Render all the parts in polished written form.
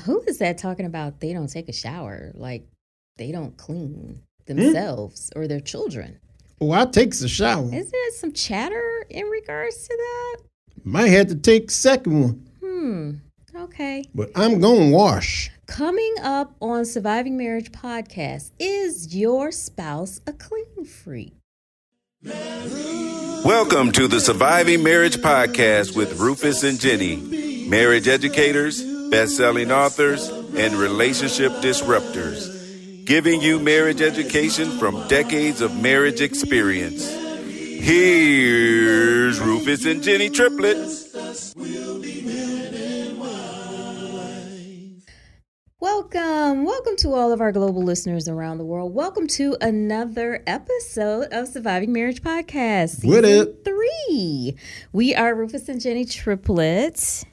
Who is that talking about they don't take a shower? Like they don't clean themselves or their children. Oh, I takes a shower. Isn't there some chatter in regards to that? Might have to take the second one. Okay. But I'm going to wash. Coming up on Surviving Marriage Podcast, is your spouse a clean freak? Welcome to the Surviving Marriage Podcast with Rufus and Jenny, marriage educators, best-selling authors, and relationship disruptors, giving you marriage education from decades of marriage experience. Here's Rufus and Jenny Triplett. Welcome to all of our global listeners around the world. Welcome to another episode of Surviving Marriage Podcast, Season 3. We are Rufus and Jenny Triplett,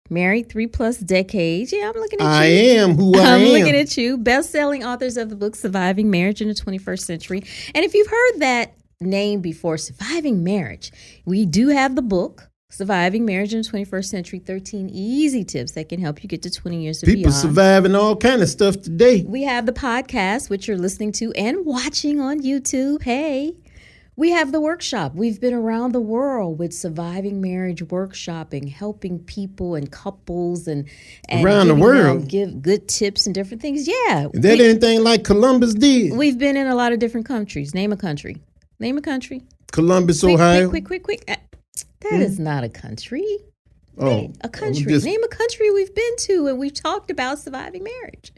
married 3+ decades. Yeah, I'm looking at you. I am who I am. I'm looking at you. Best-selling authors of the book Surviving Marriage in the 21st Century. And if you've heard that name before, Surviving Marriage, we do have the book. Surviving Marriage in the 21st Century, 13 easy tips that can help you get to 20 years and People beyond. surviving all kind of stuff today. We have the podcast, which you're listening to and watching on YouTube. Hey, we have the workshop. We've been around the world with Surviving Marriage workshopping, helping people and couples and around the world. Give good tips and different things. Yeah. Is that anything like Columbus did? We've been in a lot of different countries. Name a country. Columbus, Ohio. Quick. That is not a country. Oh, a country. Name a country we've been to and we've talked about surviving marriage.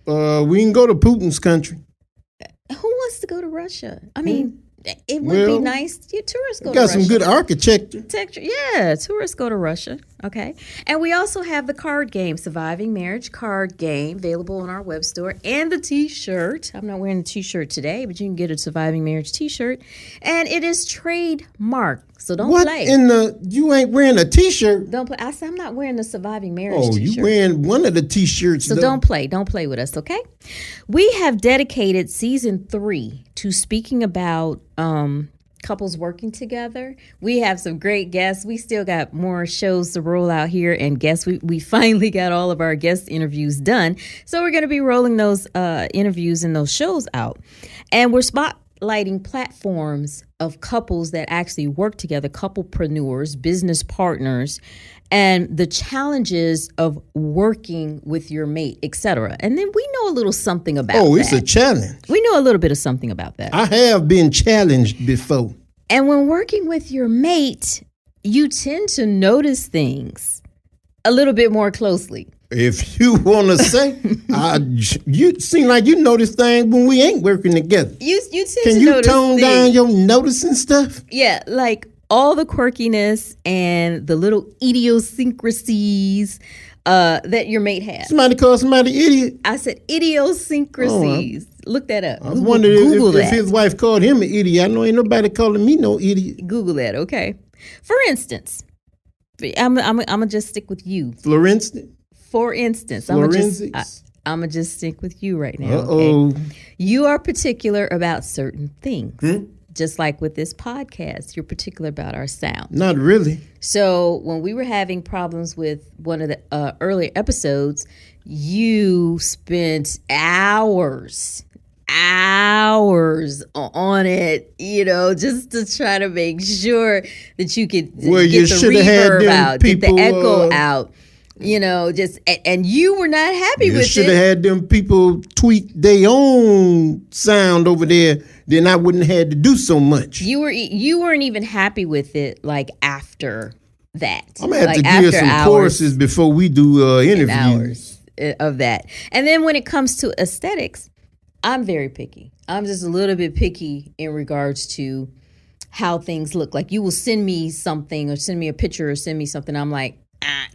We can go to Putin's country. Who wants to go to Russia? I mean, it would be nice. Tourists go to Russia. Got some good architecture. Yeah, tourists go to Russia. Okay. And we also have the card game, Surviving Marriage card game, available on our web store, and the t-shirt. I'm not wearing the t-shirt today, but you can get a Surviving Marriage t-shirt. And it is trademarked, so don't play. You ain't wearing a t-shirt? Don't play. I said I'm not wearing the Surviving Marriage t-shirt. You wearing one of the t-shirts, so though. Don't play with us, okay? We have dedicated Season 3 to speaking about couples working together. We have some great guests. We still got more shows to roll out here and guests. We finally got all of our guest interviews done. So we're going to be rolling those interviews and those shows out. And we're spotlighting platforms of couples that actually work together, couplepreneurs, business partners, and the challenges of working with your mate, etc. And then we know a little something about that. Oh, it's a challenge. We know a little bit of something about that. I have been challenged before. And when working with your mate, you tend to notice things a little bit more closely. If you want to say, you seem like you notice things when we ain't working together. You tend to notice Can you tone down your noticing stuff? Yeah, like all the quirkiness and the little idiosyncrasies that your mate has. Somebody called somebody idiot? I said idiosyncrasies. Look that up. I was wondering if his wife called him an idiot. I know ain't nobody calling me no idiot. Google that, okay? For instance, I'm gonna just stick with you. For instance, I'm gonna just stick with you right now. Okay? You are particular about certain things. Just like with this podcast, you're particular about our sound. Not really. So when we were having problems with one of the earlier episodes, you spent hours on it, just to try to make sure that you could get the reverb out, get the echo out. And you were not happy with it. You should have had them people tweak their own sound over there. Then I wouldn't have had to do so much. You weren't even happy with it, like, after that. I'm going to have to give some courses before we do interviews. Hours of that. And then when it comes to aesthetics, I'm very picky. I'm just a little bit picky in regards to how things look. Like, you will send me something or send me a picture or send me something. I'm like,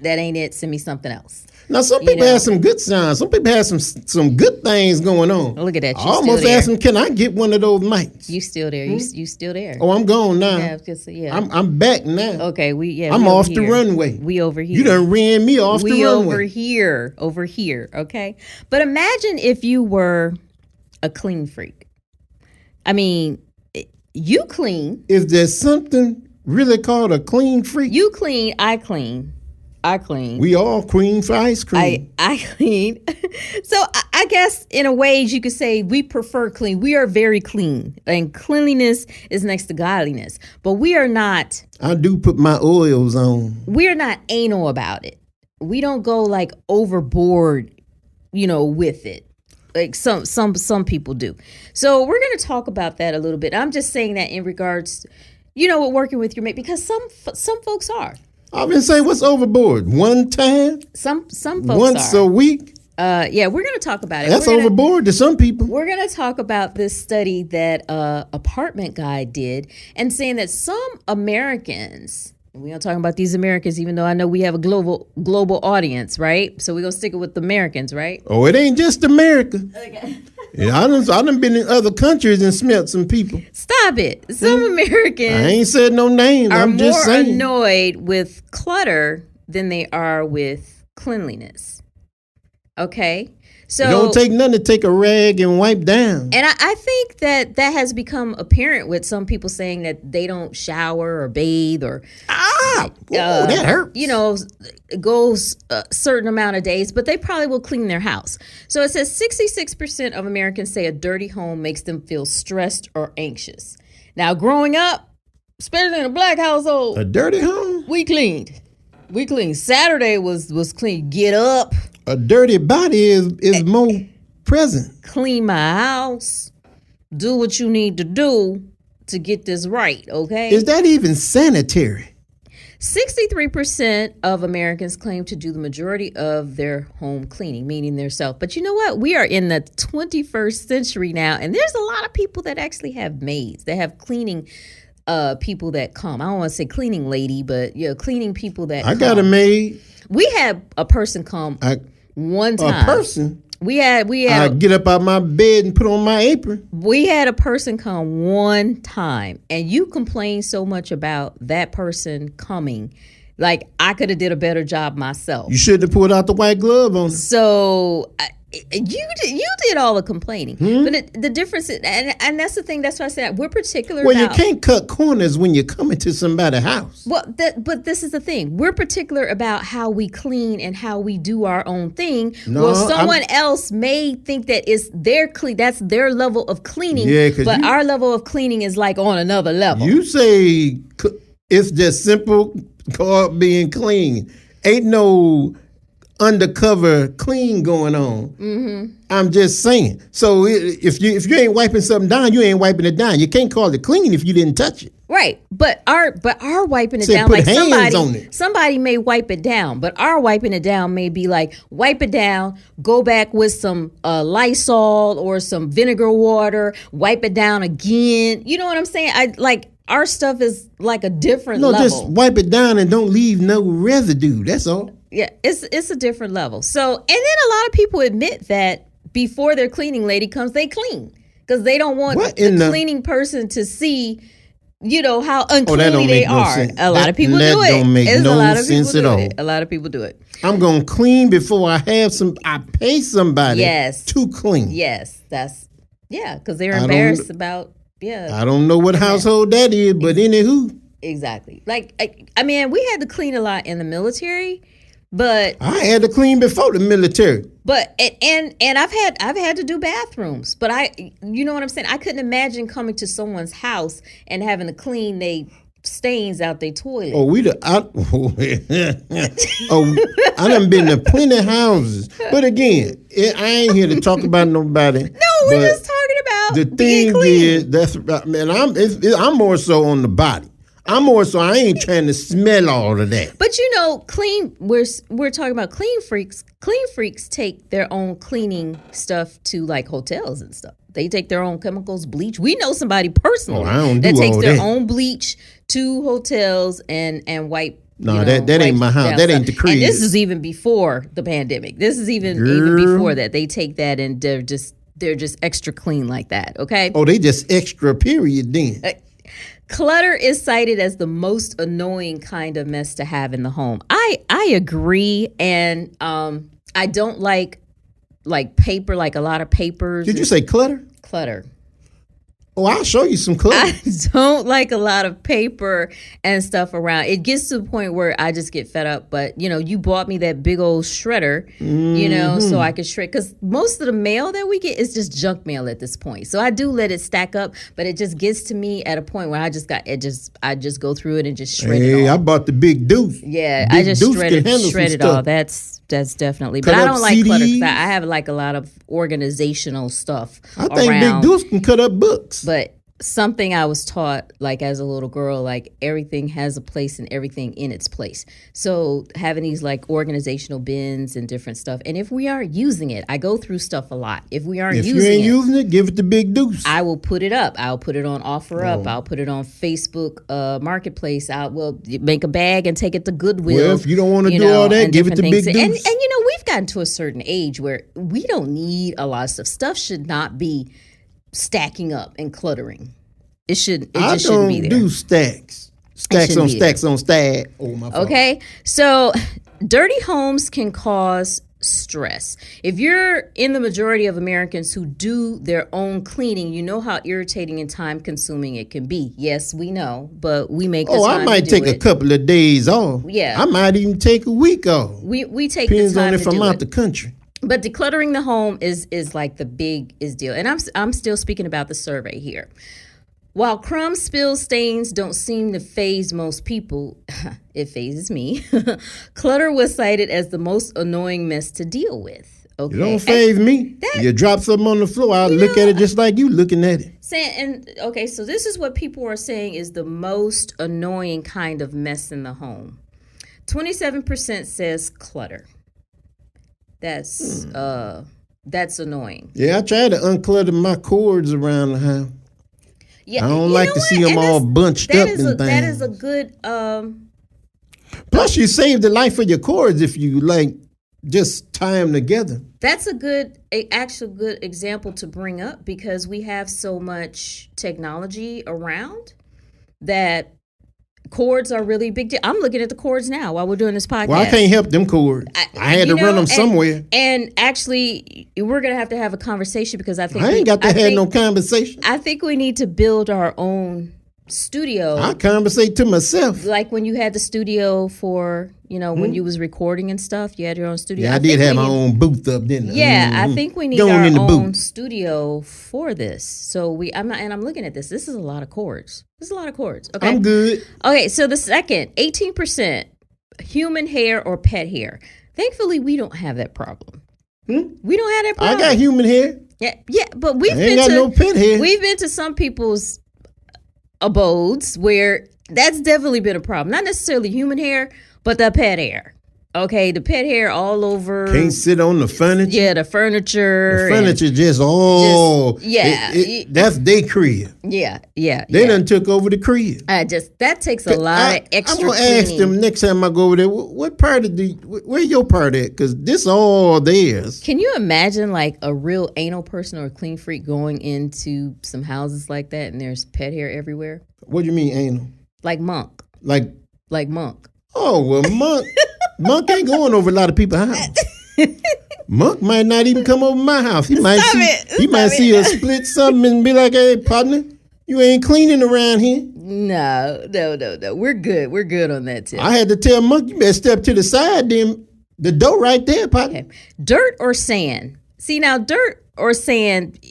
that ain't it. Send me something else. Now, some people have some good sounds. Some people have some good things going on. Look at that. I almost asked them, can I get one of those mics? You still there. You still there. Oh, I'm gone now. Yeah. I'm back now. Okay. I'm off the runway. We over here. You done ran me off the runway. Over here. Okay. But imagine if you were a clean freak. I mean, you clean. Is there something really called a clean freak? You clean, I clean. I clean. We all clean for ice cream. I clean. So I guess in a way you could say we prefer clean. We are very clean. And cleanliness is next to godliness. But we are not. I do put my oils on. We're not anal about it. We don't go like overboard, with it. Like some people do. So we're going to talk about that a little bit. I'm just saying that in regards, with working with your mate, because some folks are. I've been saying, what's overboard? One time? Some folks Once are. a week? Yeah, we're going to talk about it. That's overboard to some people. We're going to talk about this study that Apartment Guy did, and saying that some Americans, and we're not talking about these Americans, even though I know we have a global audience, right? So we're going to stick it with the Americans, right? Oh, it ain't just America. Okay. Yeah, I done been in other countries and smelt some people. Stop it. Some Americans I ain't said no names. are I'm just more saying. annoyed with clutter than they are with cleanliness. Okay? So It don't take nothing to take a rag and wipe down. and I think that has become apparent with some people saying that they don't shower or bathe or That hurts. goes a certain amount of days, but they probably will clean their house. So it says 66% of Americans say a dirty home makes them feel stressed or anxious. Now, growing up, especially in a black household, A dirty home? we cleaned. Saturday was clean. Get up, A dirty body is more present. clean my house, do what you need to do to get this right, okay? Is that even sanitary? 63% of Americans claim to do the majority of their home cleaning, meaning their self. But you know what? We are in the 21st century now, and there's a lot of people that actually have maids. They have cleaning people that come. I don't want to say cleaning lady, but cleaning people that I come. got a maid. We had a person come one time. A person? We had I get up out my bed and put on my apron. We had a person come one time, and you complained so much about that person coming. Like, I could have did a better job myself. You should have pulled out the white glove on her. So you did all the complaining. But the difference is, and that's the thing. That's why I said we're particular Well, about. you can't cut corners when you're coming to somebody's house. Well, but this is the thing. We're particular about how we clean and how we do our own thing. No, well, someone else may think that it's their clean. That's their level of cleaning. Yeah, 'cause but our level of cleaning is like on another level. You say it's just simple called being clean. Ain't no undercover clean going on. Mm-hmm. I'm just saying. So if you ain't wiping something down, you ain't wiping it down. You can't call it clean if you didn't touch it. Right, but our wiping it Say, down, put like hands on it. somebody may wipe it down, but our wiping it down may be like wipe it down, go back with some Lysol or some vinegar water, wipe it down again. You know what I'm saying? Our stuff is like a different level. No, just wipe it down and don't leave no residue. That's all. Yeah, it's a different level. So, and then a lot of people admit that before their cleaning lady comes, they clean because they don't want the cleaning person to see, how unclean they are. Sense. A lot of people do it. That don't make no sense at all. A lot of people do it. I'm gonna clean before I pay somebody to clean. Yes, because they're embarrassed about. Yeah, I don't know what household that is, but anywho. Exactly. Like, I mean, we had to clean a lot in the military, but I had to clean before the military. But and I've had to do bathrooms, but you know what I'm saying? I couldn't imagine coming to someone's house and having to clean they stains out their toilet. I done been to plenty houses, but again, I ain't here to talk about nobody. No, we're just talking about the being thing clean. I'm more so on the body. I ain't trying to smell all of that. But clean. We're talking about clean freaks. Clean freaks take their own cleaning stuff to like hotels and stuff. They take their own chemicals, bleach. We know somebody personally that takes their own bleach to hotels and wipe. No, that ain't my house. That ain't the crib. And this is even before the pandemic. This is even before that. They take that and they're just extra clean like that. Okay. Oh, they just extra. Period. Then. Clutter is cited as the most annoying kind of mess to have in the home. I agree, and I don't like paper, like a lot of papers. Did you say clutter? Clutter. Oh, I'll show you some clutter. I don't like a lot of paper and stuff around. It gets to the point where I just get fed up. But, you bought me that big old shredder, so I could shred. Because most of the mail that we get is just junk mail at this point. So I do let it stack up, but it just gets to me at a point where I just go through it and just shred it all. I bought the big deuce. Yeah, big I just shred it all. That's definitely. But I don't like clutter because I have like a lot of organizational stuff I think around. big deuce can cut up books. But something I was taught, like as a little girl, like everything has a place and everything in its place. So having these like organizational bins and different stuff. And if we aren't using it, I go through stuff a lot. If we aren't using it, give it to Big Deuce. I will put it up. I'll put it on OfferUp. I'll put it on Facebook Marketplace. I will make a bag and take it to Goodwill. Well, if you don't want to do all that, give it to Big Deuce. And we've gotten to a certain age where we don't need a lot of stuff. Stuff should not be stacking up and cluttering. It shouldn't be there. I don't do stacks. Stacks on stacks on stack. Oh, my fault. Okay, so dirty homes can cause stress. If you're in the majority of Americans who do their own cleaning, you know how irritating and time consuming it can be. Yes, we know, but we make the time I might to do take it. a couple of days off. Yeah. I might even take a week off. We take Depends the time on if to I'm do out it. the country. But decluttering the home is like the biggest deal. And I'm still speaking about the survey here. While crumbs, spills, stains don't seem to faze most people, it fazes me. Clutter was cited as the most annoying mess to deal with. Okay. You don't faze me. You drop something on the floor, I'll look at it just like you looking at it. So this is what people are saying is the most annoying kind of mess in the home. 27% says clutter. That's annoying. Yeah, I try to unclutter my cords around the house. Yeah, I don't like to see them all bunched up and things. That is a good. Plus, you save the life of your cords if you just tie them together. That's a good example to bring up because we have so much technology around that cords are really big deal. I'm looking at the cords now while we're doing this podcast. Well, I can't help them cords. I had to run them somewhere. And actually, we're going to have a conversation because I think... I ain't got to have no conversation. I think we need to build our own studio. I conversate to myself. Like when you had the studio for, when you was recording and stuff, you had your own studio. Yeah, I did have my own booth up, didn't I? Yeah, I think we need our own studio for this. So I'm looking at this. This is a lot of cords. Okay. I'm good. Okay, so the second, 18%, human hair or pet hair. Thankfully, we don't have that problem. We don't have that problem. I got human hair. Yeah, but I ain't got no pet hair. We've been to some people's abodes where that's definitely been a problem. Not necessarily human hair, but the pet hair. Okay, the pet hair all over. Can't sit on the furniture. Yeah, the furniture. The furniture that's their crib. Yeah. They done took over the crib. That takes a lot of extra. I'm gonna ask them next time I go over there. What part of where your part at? Because this all theirs. Can you imagine like a real anal person or a clean freak going into some houses like that and there's pet hair everywhere? What do you mean anal? Like Monk. Like Monk. Oh well, Monk. Monk ain't going over a lot of people's house. Monk might not even come over my house. He might see a split something and be like, "Hey, partner, you ain't cleaning around here." No. We're good. We're good on that tip. I had to tell Monk, you better step to the side. Then the door right there, partner. Okay. Dirt or sand? See now, dirt or sand.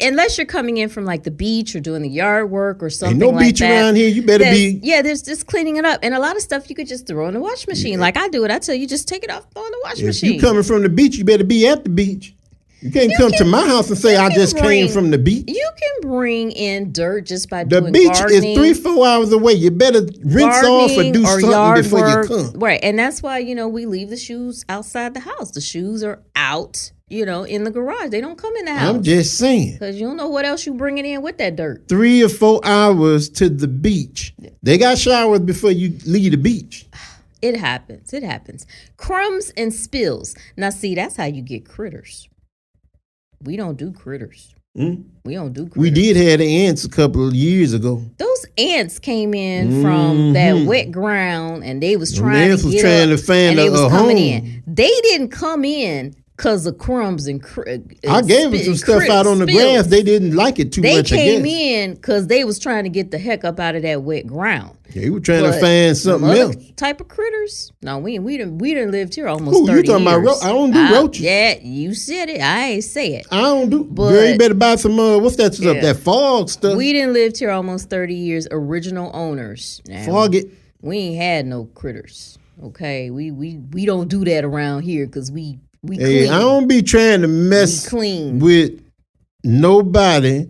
Unless you're coming in from like the beach or doing the yard work or something like that. Ain't no beach around here. You better be. Yeah, there's just cleaning it up. And a lot of stuff you could just throw in the wash machine. Yeah. Like I do it. I tell you, just take it off, throw in the wash machine. If you coming from the beach, you better be at the beach. You can't come to my house and say, I just came from the beach. You can bring in dirt just by doing gardening. The beach is 3-4 hours away. You better rinse off or do something before you come. Right. And that's why, we leave the shoes outside the house. The shoes are out. In the garage. They don't come in the house. I'm just saying. Because you don't know what else you bringing in with that dirt. 3 or 4 hours to the beach. They got showers before you leave the beach. It happens. Crumbs and spills. Now, see, that's how you get critters. We don't do critters. We don't do critters. We did have the ants a couple of years ago. Those ants came in from that wet ground and they was trying to find a home. In. They didn't come in because of crumbs and I gave them some stuff out on the grass. They didn't like it too much. They came in because they was trying to get the heck up out of that wet ground. Yeah, you were trying to find something else. Type of critters? No, we done lived here almost 30 years. You talking about? I don't do roaches. Yeah, you said it. I ain't say it. I don't do. Girl, you better buy some. What's that stuff? That fog stuff. We done lived here almost 30 years. Original owners. Now, fog it. We ain't had no critters. Okay, we don't do that around here because we clean. I don't be trying to mess with nobody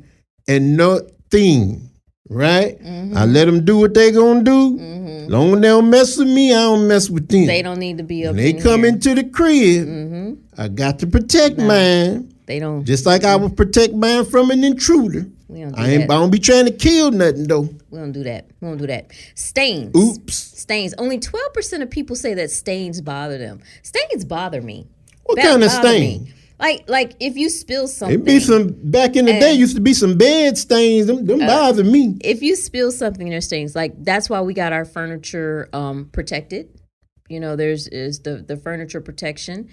and nothing, right? Mm-hmm. I let them do what they gonna do. Mm-hmm. Long as they don't mess with me, I don't mess with them. They don't need to be up. When they come into the crib, I got to protect mine. They don't. Just like I would protect mine from an intruder. We don't do I don't be trying to kill nothing though. We don't do that. Stains. Oops. Stains. Only 12% of people say that stains bother them. Stains bother me. What kind of stain? Like if you spill something. It be some back in the day. Used to be some bed stains. Them bother me. If you spill something, there's stains. Like that's why we got our furniture protected. You know, there's the furniture protection.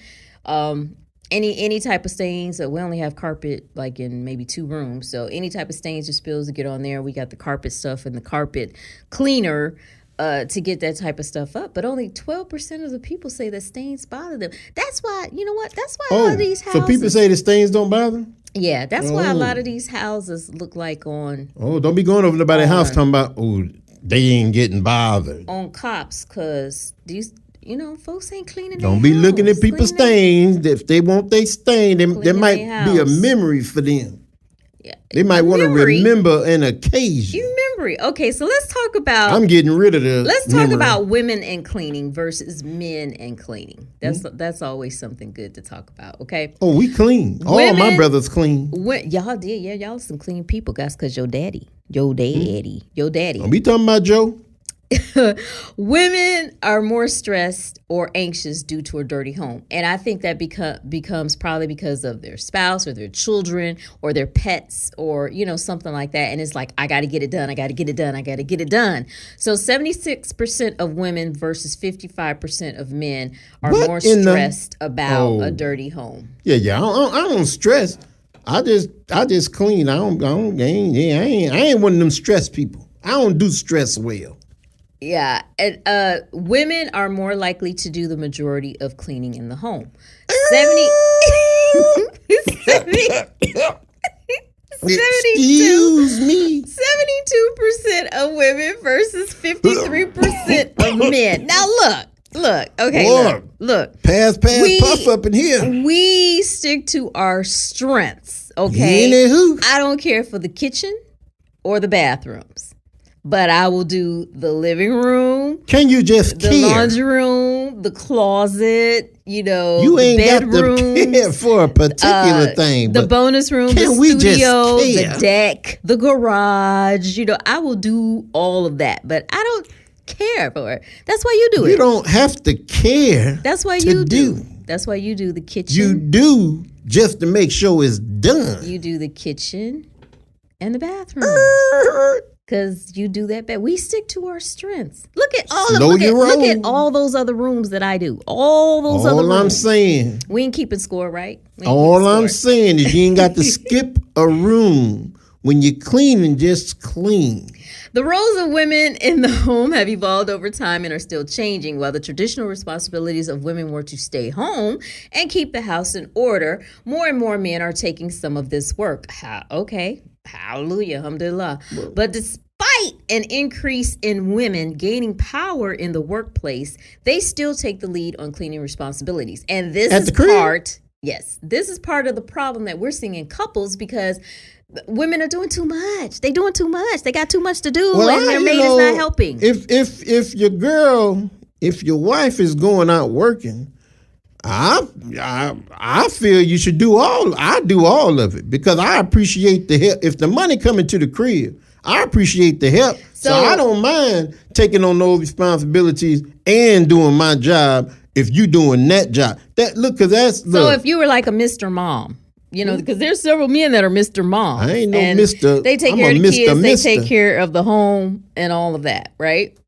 Any type of stains. We only have carpet like in maybe 2 rooms. So any type of stains or spills to get on there, we got the carpet stuff and the carpet cleaner. To get that type of stuff up, but only 12% of the people say that stains bother them. That's why, you know what? That's why a lot of these houses. So people say the stains don't bother them? Yeah, that's why a lot of these houses look like on. Oh, don't be going over nobody's house talking about, they ain't getting bothered. On cops, because these, folks ain't cleaning. Don't be looking at people's stains. If they want they stain, there might be a memory for them. Yeah. They might want to remember an occasion. Memory. Okay, so let's talk about. I'm getting rid of the. Let's talk about women and cleaning versus men and cleaning. That's always something good to talk about. Okay. Oh, we clean. All my brothers clean. Y'all did, yeah. Y'all some clean people, guys. Because your daddy. Don't be talking about Joe. Women are more stressed or anxious due to a dirty home. And I think that becomes probably because of their spouse or their children or their pets or, something like that. And it's like, I got to get it done. I got to get it done. So 76% of women versus 55% of men are more stressed about a dirty home. Yeah. I don't stress. I just clean. I ain't one of them stress people. I don't do stress well. Yeah, and women are more likely to do the majority of cleaning in the home. 72% of women versus 53% of men. Now look. Okay, look. Pass, puff up in here. We stick to our strengths. Okay, I don't care for the kitchen or the bathrooms. But I will do the living room. Can you just the laundry room, the closet, you ain't the bedroom, got to care for a particular thing. The bonus room, the studio, the deck, the garage. I will do all of that, but I don't care for it. That's why you do it. You don't have to care. That's why you do. That's why you do the kitchen. You do just to make sure it's done. You do the kitchen and the bathroom. Because you do that bad. We stick to our strengths. Look at all those other rooms that I do. All those other rooms. All I'm saying. We ain't keeping score, right? All I'm saying is you ain't got to skip a room. When you're cleaning, just clean. The roles of women in the home have evolved over time and are still changing. While the traditional responsibilities of women were to stay home and keep the house in order, more and more men are taking some of this work. Okay. Hallelujah, alhamdulillah. But despite an increase in women gaining power in the workplace, they still take the lead on cleaning responsibilities. And this is part of the problem that we're seeing in couples because women are doing too much. They're doing too much. They got too much to do, and their mate is not helping. If your wife is going out working, I feel you should do all. I do all of it because I appreciate the help. If the money coming to the crib, I appreciate the help. So I don't mind taking on those responsibilities and doing my job. If you doing that job, So if you were like a Mr. Mom, because there's several men that are Mr. Mom. I ain't no Mr. They take care of the kids. They take care of the home and all of that, right?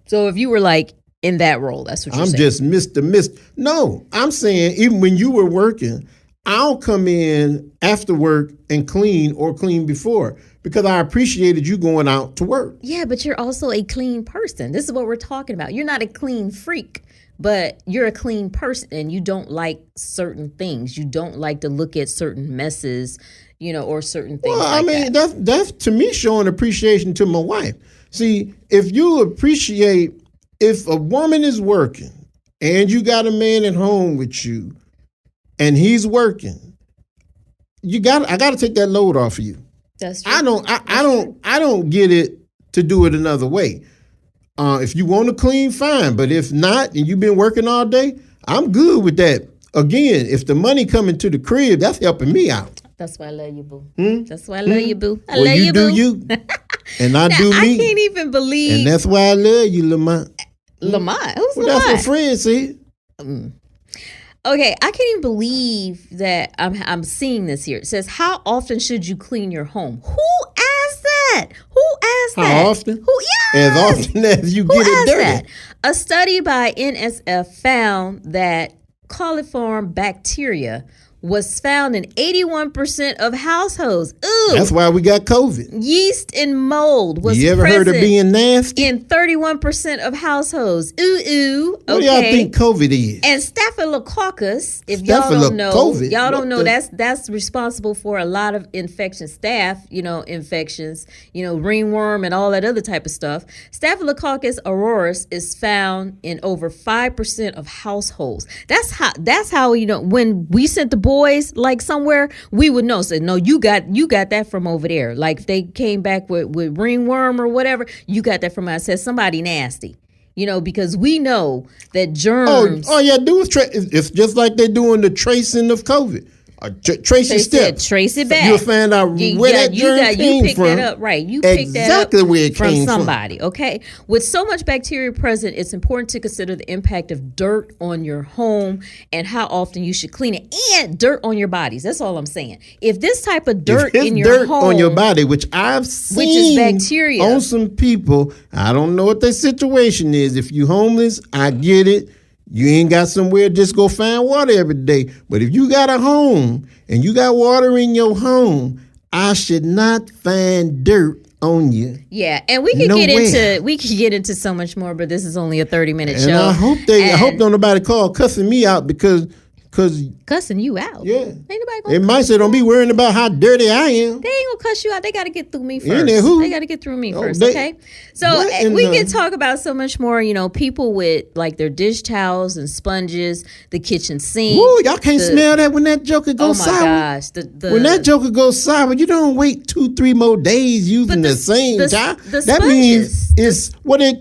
So if you were like in that role. That's what you're I'm saying. just Mr. No, I'm saying even when you were working, I'll come in after work and clean or clean before because I appreciated you going out to work. Yeah, but you're also a clean person. This is what we're talking about. You're not a clean freak, but you're a clean person and you don't like certain things. You don't like to look at certain messes, or certain things Well, I mean, that's to me showing appreciation to my wife. See, if you appreciate, if a woman is working and you got a man at home with you and he's working, I got to take that load off of you. That's true. I don't get it to do it another way. If you want to clean, fine. But if not, and you've been working all day, I'm good with that. Again, if the money coming to the crib, that's helping me out. That's why I love you, boo. That's why I love you, boo. I Well, love you, boo. do you, and I do me. I can't even believe. And that's why I love you, Lamont. Lamont? Who's Well, Lamont? that's what Fred said. Okay, I can't even believe that I'm seeing this here. It says, how often should you clean your home? Who asked that? Who asked that? How often? Who? Yes. As often as you Who get it asked dirty. that? A study by NSF found that coliform bacteria was found in 81% of households. Ooh. That's why we got COVID. Yeast and mold was You ever heard of being nasty? in 31% of households. Ooh. What do y'all think COVID is? And Staphylococcus, if y'all don't know, Staphylococcus? y'all don't know What that's responsible for a lot of infections, infections, ringworm and all that other type of stuff. Staphylococcus aureus is found in over 5% of households. That's how when we sent the boys like somewhere, we would know. Say, no, you got that from over there. Like if they came back with ringworm or whatever, you got that from us. Said somebody nasty. Because we know that germs. Oh yeah, it's just like they're doing the tracing of COVID. Trace your steps. Trace it back. You'll find out where that germ came picked from. that up, right? You picked exactly that up where it from came somebody. Okay. With so much bacteria present, it's important to consider the impact of dirt on your home and how often you should clean it, and dirt on your bodies. That's all I'm saying. If this type of dirt in your dirt home, on your body, which I've seen, which is bacteria on some people, I don't know what their situation is. If you homeless, I get it. You ain't got somewhere, just go find water every day. But if you got a home and you got water in your home, I should not find dirt on you. Yeah, and we could get into so much more, but this is only a 30-minute show. And I hope don't nobody call cussing me out because cussing you out. Yeah. Ain't nobody gonna they might say don't be worrying about how dirty I am. They ain't gonna cuss you out. They gotta get through me first. They gotta get through me first, they, okay? So we can talk about so much more, people with like their dish towels and sponges, the kitchen sink. Ooh, y'all can't smell that when that joker goes sour. Oh my gosh. When that joker goes sour, you don't wait 2-3 more days using the same towel. That means it's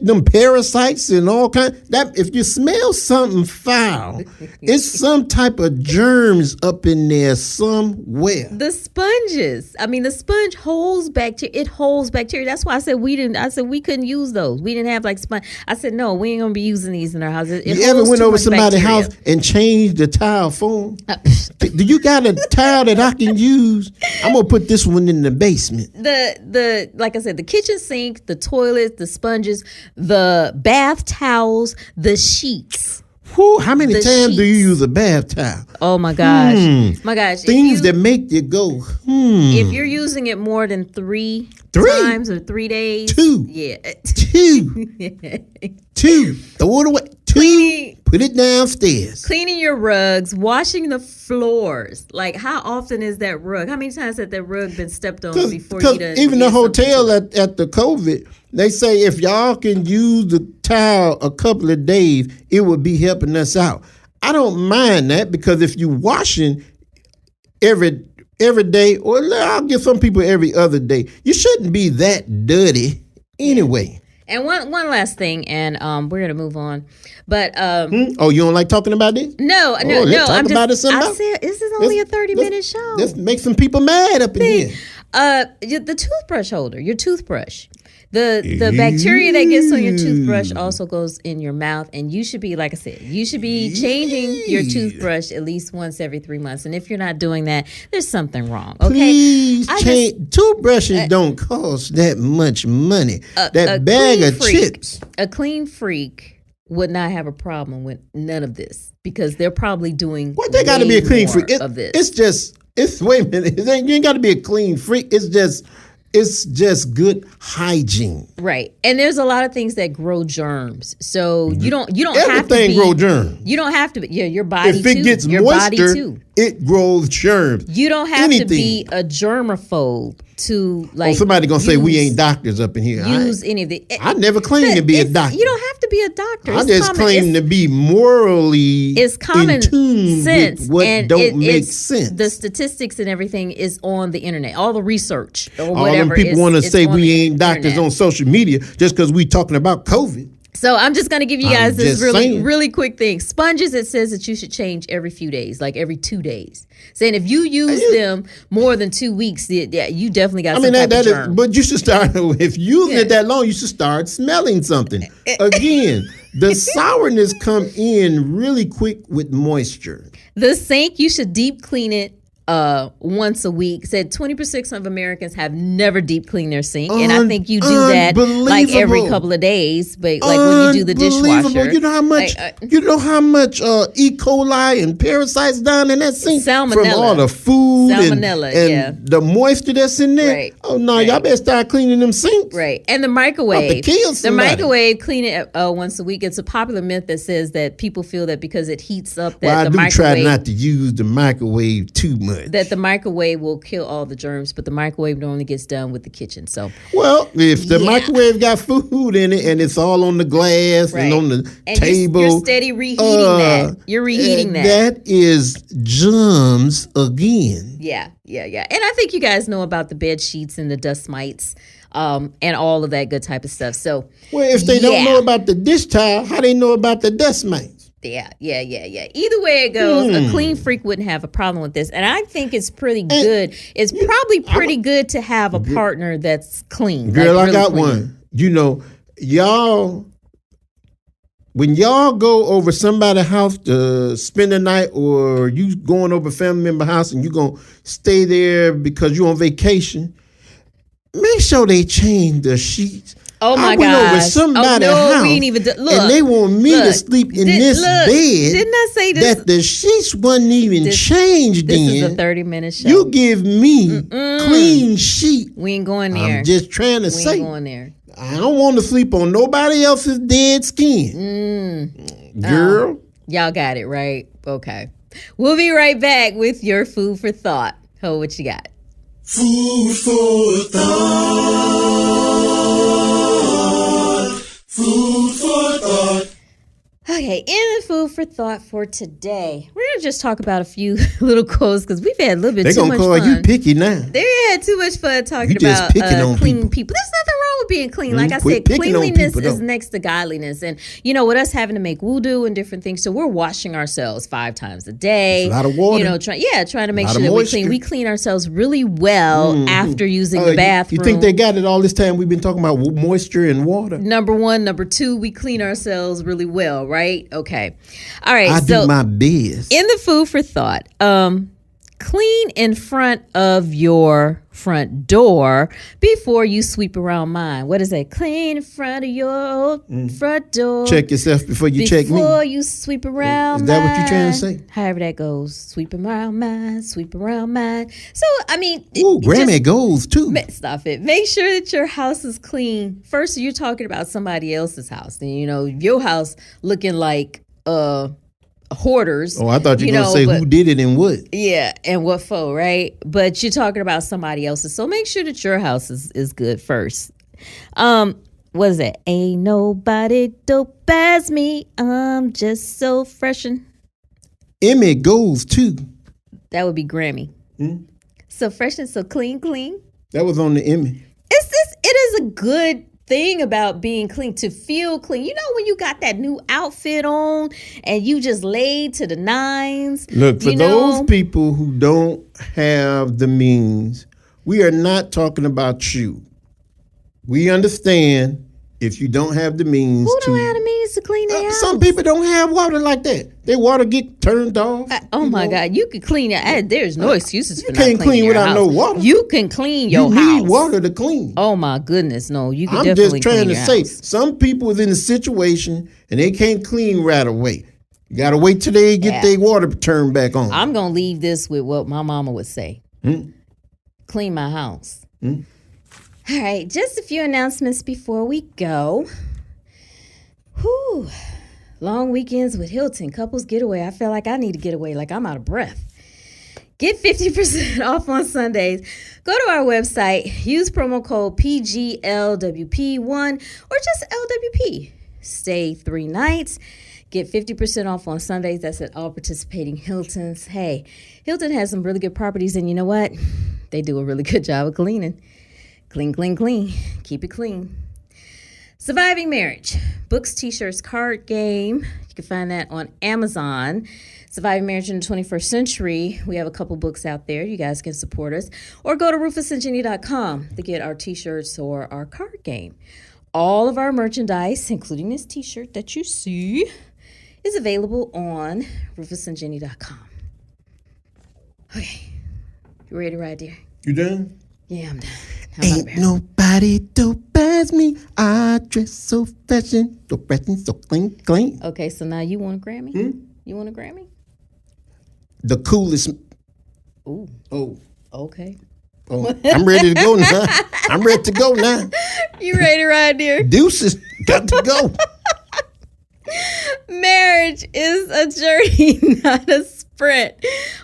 them parasites and all that. If you smell something foul, it's some type of germs up in there somewhere. The sponges. I mean, the sponge holds bacteria. It holds bacteria. That's why I said we couldn't use those. We didn't have like sponge. I said no, we ain't gonna be using these in our house. You ever went over somebody's house and changed the towel for them? Do you got a towel that I can use? I'm gonna put this one in the basement. The like I said, the kitchen sink, the toilet, the sponges, the bath towels, the sheets. Whew, how many times do you use a bath towel? Oh my gosh. My gosh. Things that make you go, If you're using it more than three times or 3 days. 2. Yeah. 2. 2. Throw it away. 2. Put it downstairs. Cleaning your rugs, washing the floors. Like, how often is that rug? How many times has that rug been stepped on before you done? Even the hotel at the COVID, they say if y'all can use the towel a couple of days, it would be helping us out. I don't mind that because if you washing every day, or I'll give some people every other day, you shouldn't be that dirty anyway. And one last thing, and we're gonna move on. But oh, you don't like talking about this? No. Talk about it I said this is only a 30-minute show. Let's make some people mad up in here. The toothbrush holder, your toothbrush. The bacteria that gets on your toothbrush also goes in your mouth, and you should be, like I said, you should be changing your toothbrush at least once every 3 months. And if you're not doing that, there's something wrong. Okay, please change. Toothbrushes don't cost that much money. That bag of chips. A clean freak would not have a problem with none of this because they're probably doing. Well, they got to be a clean freak. Of this. It's wait a minute. You ain't got to be a clean freak. It's just good hygiene. Right. And there's a lot of things that grow germs. So you don't have to be. Everything grow germs. You don't have to be. Yeah, your body too. If it gets your moisture, body too. it grows germs. You don't have to be a germaphobe to like. Somebody gonna say we ain't doctors up in here. Use any of the. I never claimed to be a doctor. You don't have to be a doctor. I just claim to be morally it's common in tune sense with what and don't make sense. The statistics and everything is on the internet. All the research or all whatever. All them people want to say we ain't doctors on social media just because we talking about COVID. So I'm just going to give you guys this really quick thing. Sponges, it says that you should change every few days, like every 2 days. Saying if you use them more than 2 weeks, you definitely got some type of germ. But you should start, if using it that long, you should start smelling something. Again, the sourness come in really quick with moisture. The sink, you should deep clean it once a week. Said 20% of Americans have never deep cleaned their sink, and I think you do that like every couple of days. But like when you do the dishwasher, you know how much E. coli and parasites down in that sink salmonella, from all the food salmonella, and the moisture that's in there. Right. Oh no, y'all better start cleaning them sinks. Right, and the microwave. The microwave, clean it once a week. It's a popular myth that says that people feel that because it heats up that the microwave. I do try not to use the microwave too much. That the microwave will kill all the germs, but the microwave normally gets done with the kitchen. So, well, if the microwave got food in it and it's all on the glass and on the table, you're steady reheating that. You're reheating that. That is germs again. Yeah. And I think you guys know about the bed sheets and the dust mites, and all of that good type of stuff. So, well, if they don't know about the dish towel, how they know about the dust mites? Yeah. Either way it goes, a clean freak wouldn't have a problem with this. And I think it's pretty good. It's probably pretty good to have a partner that's clean. Girl, like really I got clean. one. You know, when y'all go over somebody's house to spend the night, or you going over a family member house and you going to stay there because you on vacation, make sure they change the sheets. Oh my God! I went over somebody's house, we ain't even and they want me to sleep in this bed. Didn't I say this? That the sheets wasn't even changed. This is a 30-minute show. You give me clean sheet. We ain't going there. I'm just trying to say. We ain't going there. I don't want to sleep on nobody else's dead skin. Girl. Y'all got it right. Okay. We'll be right back with your food for thought. Ho, what you got? Food for thought. Food for thought. Okay, in the food for thought for today, we're going to just talk about a few little quotes because we've had a little bit too much fun. They going to call you picky now. They had too much fun talking about clean people. There's nothing wrong with being clean. Like I said, cleanliness is next to godliness. And, you know, with us having to make wudu and different things, so we're washing ourselves 5 times a day. It's a lot of water. You know, trying to make sure that we clean. We clean ourselves really well after using the bathroom. You think they got it all this time we've been talking about moisture and water? Number 1. Number 2, we clean ourselves really well, right? Okay. All right. I do my best. In the food for thought, clean in front of your front door before you sweep around mine. What is that? Clean in front of your front door. Check yourself before you check me. Before you sweep around Is that what you're trying to say? However that goes. Sweep around mine, sweep around mine. So, I mean. Ooh, Grammy goes too. Stop it. Make sure that your house is clean. First, you're talking about somebody else's house. And, you know, your house looking like hoarders. Oh, I thought you were going to say who did it and what. Yeah, and what for, right? But you're talking about somebody else's. So make sure that your house is good first. What is that? Ain't nobody dope as me. I'm just so fresh and... Emmy goes too. That would be Grammy. So fresh and so clean. That was on the Emmy. It is a good thing about being clean, to feel clean. You know when you got that new outfit on and you just laid to the nines. Look, for those people who don't have the means, we are not talking about you. We understand if you don't have the means Who don't have the means to clean their house? Some people don't have water like that. Their water get turned off. Oh my God! You can clean it. There's no excuses for You not can't cleaning clean your without house. no water. You can clean your You house. need water to clean. Oh my goodness, no! You can I'm definitely just trying clean to your say, house. some people is in a situation and they can't clean right away. You got to wait till they get their water turned back on. I'm gonna leave this with what my mama would say. Clean my house. All right, just a few announcements before we go. Whew. Long weekends with Hilton, couples getaway. I feel like I need to get away, like I'm out of breath. Get 50% off on Sundays. Go to our website, use promo code PGLWP1 or just LWP. Stay 3 nights. Get 50% off on Sundays. That's at all participating Hiltons. Hey, Hilton has some really good properties, and you know what? They do a really good job of cleaning. Clean, clean, clean. Keep it clean. Surviving Marriage. Books, t-shirts, card game. You can find that on Amazon. Surviving Marriage in the 21st Century. We have a couple books out there. You guys can support us. Or go to RufusandJenny.com to get our t-shirts or our card game. All of our merchandise, including this t-shirt that you see, is available on RufusandJenny.com. Okay. You ready to ride, dear? You done? Yeah, I'm done. Ain't nobody dope as me. I dress so fashion, so clean, clean. Okay, so now you want a Grammy? You want a Grammy? The coolest. Ooh. Oh. Okay. Oh, I'm ready to go now. I'm ready to go now. You ready to ride, dear? Deuces, got to go. Marriage is a journey, not a sprint.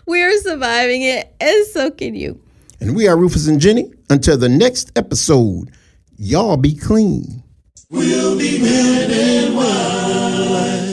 We're surviving it, and so can you. And we are Rufus and Jenny. Until the next episode, y'all be clean. We'll be men and wives.